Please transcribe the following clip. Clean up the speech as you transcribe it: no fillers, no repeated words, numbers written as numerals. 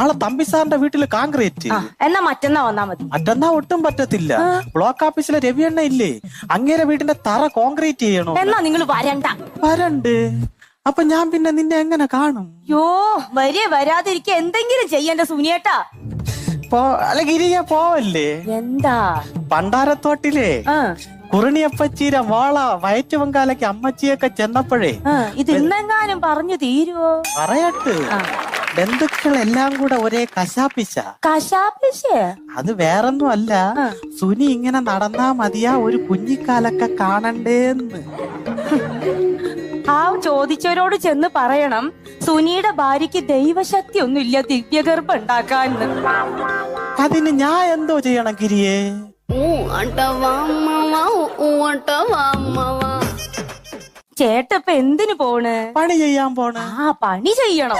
ആളെ തമ്പി സാറിന്റെ വീട്ടില് കോൺക്രീറ്റ്. എന്നാ മറ്റന്നാ വന്നാ മതി. മറ്റന്നാ ഒട്ടും പറ്റത്തില്ല. ബ്ലോക്ക് ഓഫീസിലെ രവിയണ്ണ ഇല്ലേ, അങ്ങേരെ വീടിന്റെ തറ കോൺക്രീറ്റ് ചെയ്യണോ. എന്നാ നിങ്ങൾ വരണ്ട. വരണ്ട്. അപ്പൊ ഞാൻ പിന്നെ നിന്നെ എങ്ങനെ കാണും? യോ വരാതിരിക്ക എന്തെങ്കിലും ചെയ്യണ്ട സുനിയേട്ടാ. അല്ല ഗിരിയ പോവല്ലേ? എന്താ? പണ്ടാരത്തോട്ടിലെ കുറിണിയപ്പച്ചീര വാള വയറ്റു പൊങ്കാലയ്ക്ക് അമ്മച്ചിയൊക്കെ ചെന്നപ്പോഴേ ഇത് ഇന്നെങ്ങാനും പറഞ്ഞു തീരുവോ? പറയട്ട്, ബന്ധുക്കളെല്ലാം കൂടെ ഒരേ കശാപ്പിശ. അത് വേറൊന്നും അല്ല, സുനി ഇങ്ങനെ നടന്നാ മതിയാ ഒരു കുഞ്ഞിക്കാലൊക്കെ കാണണ്ടേന്ന്. ആ ചോദിച്ചവരോട് ചെന്ന് പറയണം സുനിയുടെ ഭാര്യക്ക് ദൈവശക്തി ഒന്നുമില്ല ദിവ്യഗർഭം ഉണ്ടാക്കാന്ന്. അതിന് ഞാൻ എന്തോ ചെയ്യണം ഗിരിയേ? ചേട്ടപ്പ എന്തിനു പോണ്? പണി ചെയ്യാൻ പോണ്. പണി ചെയ്യണം.